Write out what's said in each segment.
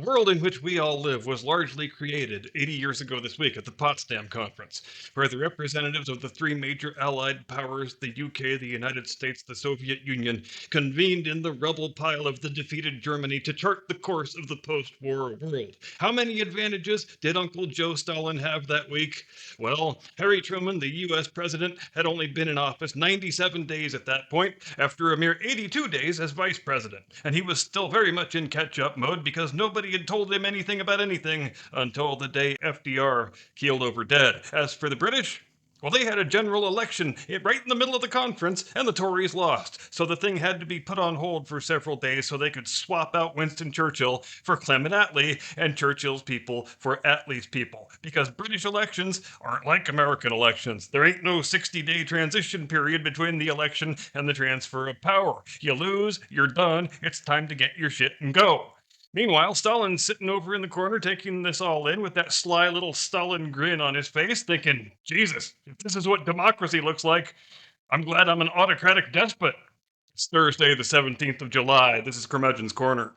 world in which we all live was largely created 80 years ago this week at the Potsdam Conference, where the representatives of the three major Allied powers, the UK, the United States, the Soviet Union, convened in the rubble pile of the defeated Germany to chart the course of the post-war world. How many advantages did Uncle Joe Stalin have that week? Well, Harry Truman, the US president, had only been in office 97 days at that point, after a mere 82 days as vice president, and he was still very much in catch-up mode because nobody had told him anything about anything until the day FDR keeled over dead. As for the British, well, they had a general election right in the middle of the conference, and the Tories lost. So the thing had to be put on hold for several days so they could swap out Winston Churchill for Clement Attlee and Churchill's people for Attlee's people. Because British elections aren't like American elections. There ain't no 60-day transition period between the election and the transfer of power. You lose, you're done, it's time to get your shit and go. Meanwhile, Stalin's sitting over in the corner taking this all in with that sly little Stalin grin on his face, thinking, Jesus, if this is what democracy looks like, I'm glad I'm an autocratic despot. It's Thursday, the 17th of July. This is Curmudgeon's Corner.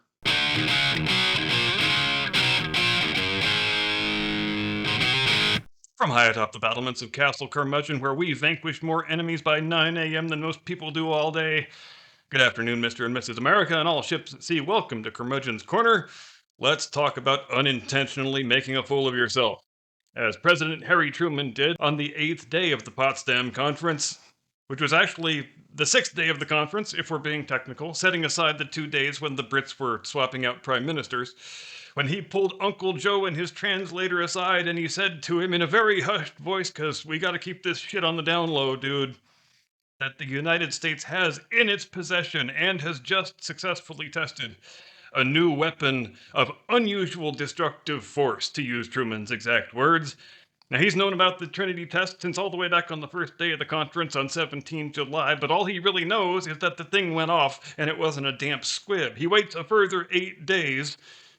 From high atop the battlements of Castle Curmudgeon, where we vanquish more enemies by 9 a.m. than most people do all day. Good afternoon, Mr. and Mrs. America, and all ships at sea. Welcome to Curmudgeon's Corner. Let's talk about unintentionally making a fool of yourself, as President Harry Truman did on the 8th day of the Potsdam Conference, which was actually the 6th day of the conference, if we're being technical, setting aside the 2 days when the Brits were swapping out prime ministers, when he pulled Uncle Joe and his translator aside and he said to him in a very hushed voice, because we got to keep this shit on the down low, dude, that the United States has in its possession and has just successfully tested a new weapon of unusual destructive force, to use Truman's exact words. Now, he's known about the Trinity test since all the way back on the first day of the conference on 17 July, but all he really knows is that the thing went off and it wasn't a damp squib. He waits a further 8 days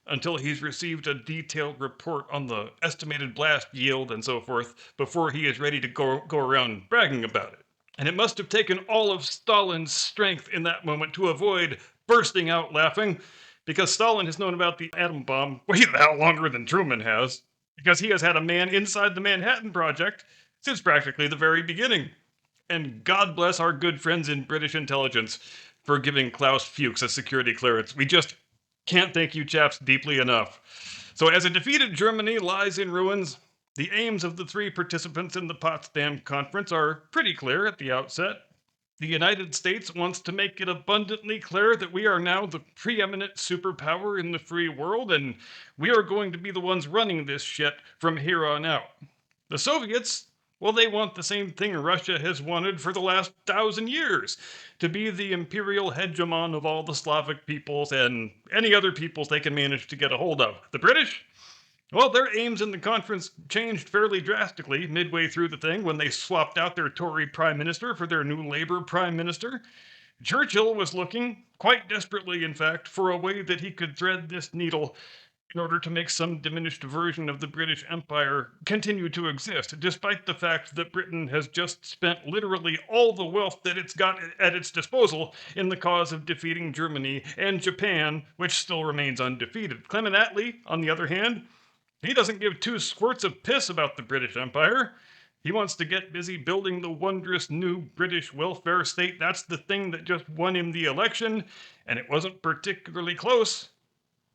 until he's received a detailed report on the estimated blast yield and so forth before he is ready to go around bragging about it. And it must have taken all of Stalin's strength in that moment to avoid bursting out laughing, because Stalin has known about the atom bomb way the hell longer than Truman has, because he has had a man inside the Manhattan Project since practically the very beginning. And God bless our good friends in British intelligence for giving Klaus Fuchs a security clearance. We just can't thank you chaps deeply enough. So as a defeated Germany lies in ruins, the aims of the three participants in the Potsdam Conference are pretty clear at the outset. The United States wants to make it abundantly clear that we are now the preeminent superpower in the free world, and we are going to be the ones running this shit from here on out. The Soviets, well, they want the same thing Russia has wanted for the last 1,000 years, to be the imperial hegemon of all the Slavic peoples and any other peoples they can manage to get a hold of. The British? Well, their aims in the conference changed fairly drastically midway through the thing when they swapped out their Tory prime minister for their new Labour prime minister. Churchill was looking, quite desperately in fact, for a way that he could thread this needle in order to make some diminished version of the British Empire continue to exist, despite the fact that Britain has just spent literally all the wealth that it's got at its disposal in the cause of defeating Germany and Japan, which still remains undefeated. Clement Attlee, on the other hand, he doesn't give two squirts of piss about the British Empire. He wants to get busy building the wondrous new British welfare state. That's the thing that just won him the election, and it wasn't particularly close,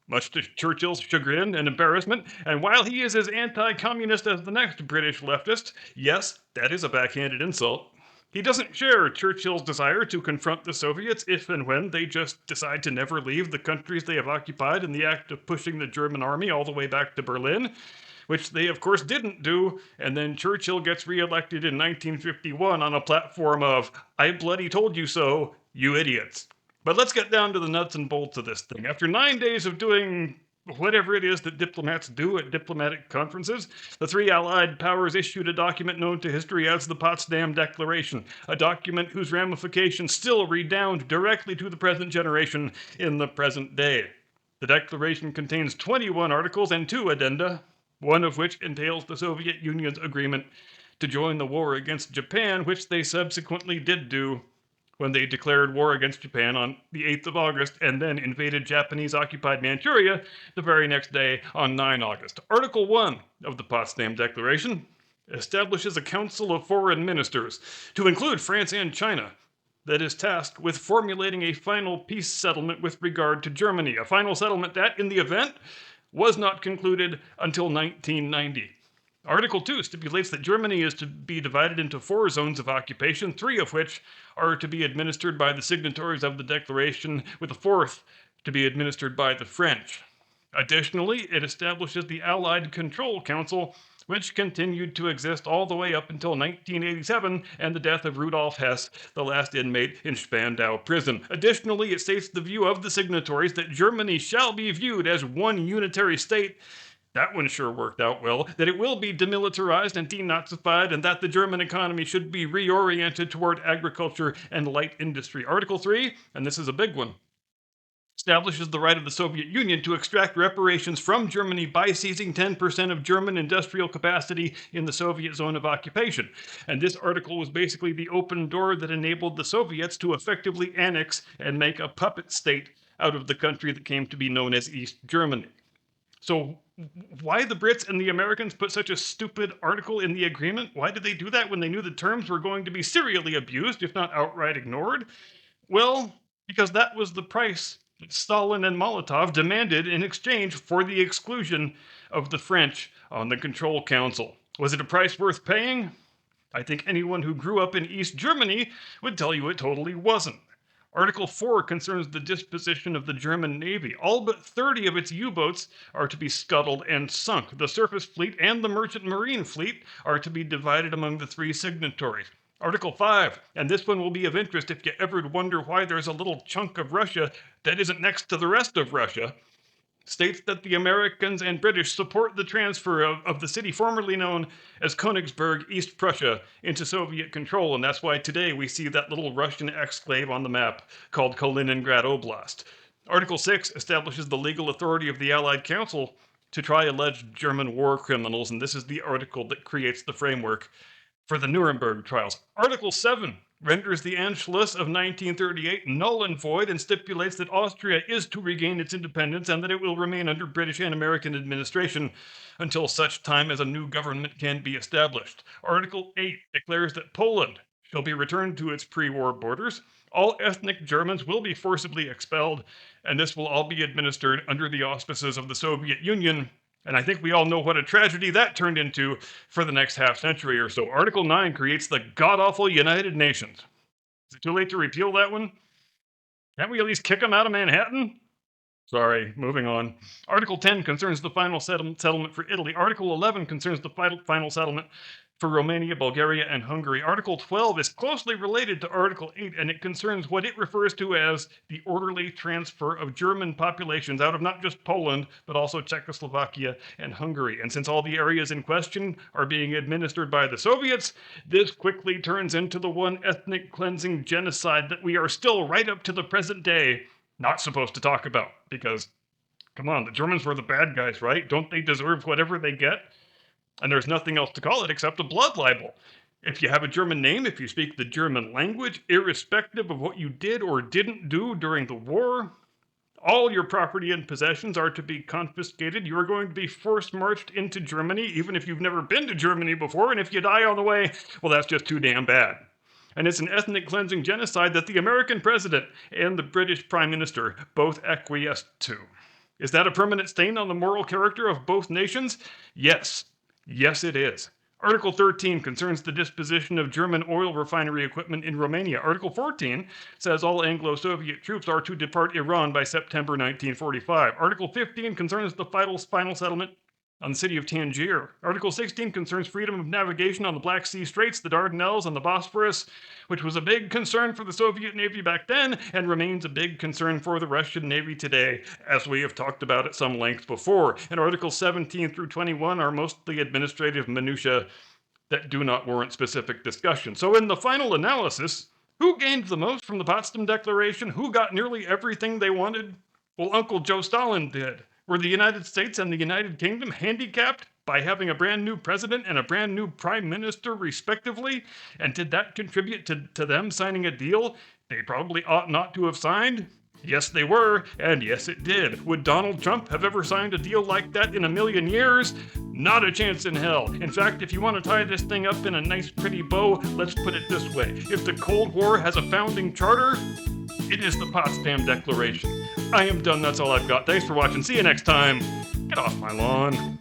much to Churchill's chagrin and embarrassment. And while he is as anti-communist as the next British leftist, yes, that is a backhanded insult, he doesn't share Churchill's desire to confront the Soviets if and when they just decide to never leave the countries they have occupied in the act of pushing the German army all the way back to Berlin, which they of course didn't do, and then Churchill gets reelected in 1951 on a platform of, I bloody told you so, you idiots. But let's get down to the nuts and bolts of this thing. After 9 days of doing whatever it is that diplomats do at diplomatic conferences, the three Allied powers issued a document known to history as the Potsdam Declaration, a document whose ramifications still redound directly to the present generation in the present day. The Declaration contains 21 articles and 2 addenda, one of which entails the Soviet Union's agreement to join the war against Japan, which they subsequently did do when they declared war against Japan on the 8th of August and then invaded Japanese-occupied Manchuria the very next day on 9 August. Article 1 of the Potsdam Declaration establishes a Council of Foreign Ministers, to include France and China, that is tasked with formulating a final peace settlement with regard to Germany, a final settlement that, in the event, was not concluded until 1990. Article 2 stipulates that Germany is to be divided into 4 zones of occupation, 3 of which are to be administered by the signatories of the declaration, with a 4th to be administered by the French. Additionally, it establishes the Allied Control Council, which continued to exist all the way up until 1987 and the death of Rudolf Hess, the last inmate in Spandau prison. Additionally, it states the view of the signatories that Germany shall be viewed as one unitary state. That one sure worked out well. That it will be demilitarized and denazified, and that the German economy should be reoriented toward agriculture and light industry. Article 3, and this is a big one, establishes the right of the Soviet Union to extract reparations from Germany by seizing 10% of German industrial capacity in the Soviet zone of occupation. And this article was basically the open door that enabled the Soviets to effectively annex and make a puppet state out of the country that came to be known as East Germany. So why the Brits and the Americans put such a stupid article in the agreement? Why did they do that when they knew the terms were going to be serially abused, if not outright ignored? Well, because that was the price that Stalin and Molotov demanded in exchange for the exclusion of the French on the Control Council. Was it a price worth paying? I think anyone who grew up in East Germany would tell you it totally wasn't. Article 4 concerns the disposition of the German Navy. All but 30 of its U-boats are to be scuttled and sunk. The surface fleet and the merchant marine fleet are to be divided among the 3 signatories. Article 5, and this one will be of interest if you ever wonder why there's a little chunk of Russia that isn't next to the rest of Russia, states that the Americans and British support the transfer of the city formerly known as Königsberg, East Prussia, into Soviet control, and that's why today we see that little Russian exclave on the map called Kaliningrad Oblast. Article 6 establishes the legal authority of the Allied Council to try alleged German war criminals, and this is the article that creates the framework for the Nuremberg trials. Article 7 renders the Anschluss of 1938 null and void and stipulates that Austria is to regain its independence and that it will remain under British and American administration until such time as a new government can be established. Article 8 declares that Poland shall be returned to its pre-war borders. All ethnic Germans will be forcibly expelled, and this will all be administered under the auspices of the Soviet Union. And I think we all know what a tragedy that turned into for the next half century or so. Article 9 creates the god-awful United Nations. Is it too late to repeal that one? Can't we at least kick them out of Manhattan? Sorry, moving on. Article 10 concerns the final settlement for Italy. Article 11 concerns the final settlement for Romania, Bulgaria, and Hungary. Article 12 is closely related to Article 8, and it concerns what it refers to as the orderly transfer of German populations out of not just Poland, but also Czechoslovakia and Hungary. And since all the areas in question are being administered by the Soviets, this quickly turns into the one ethnic cleansing genocide that we are still, right up to the present day, not supposed to talk about. Because, come on, the Germans were the bad guys, right? Don't they deserve whatever they get? And there's nothing else to call it except a blood libel. If you have a German name, if you speak the German language, irrespective of what you did or didn't do during the war, all your property and possessions are to be confiscated. You are going to be force-marched into Germany, even if you've never been to Germany before, and if you die on the way, well, that's just too damn bad. And it's an ethnic cleansing genocide that the American president and the British prime minister both acquiesced to. Is that a permanent stain on the moral character of both nations? Yes. Yes, it is. Article 13 concerns the disposition of German oil refinery equipment in Romania. Article 14 says all Anglo-Soviet troops are to depart Iran by September 1945. Article 15 concerns the final settlement on the city of Tangier. Article 16 concerns freedom of navigation on the Black Sea Straits, the Dardanelles, and the Bosphorus, which was a big concern for the Soviet Navy back then and remains a big concern for the Russian Navy today, as we have talked about at some length before. And Articles 17 through 21 are mostly administrative minutiae that do not warrant specific discussion. So in the final analysis, who gained the most from the Potsdam Declaration? Who got nearly everything they wanted? Well, Uncle Joe Stalin did. Were the United States and the United Kingdom handicapped by having a brand new president and a brand new prime minister, respectively? And did that contribute to them signing a deal They probably ought not to have signed. Yes, they were, and yes, it did. Would Donald Trump have ever signed a deal like that in a million years? Not a chance in hell. In fact, if you want to tie this thing up in a nice, pretty bow, let's put it this way. If the Cold War has a founding charter, it is the Potsdam Declaration. I am done. That's all I've got. Thanks for watching. See you next time. Get off my lawn.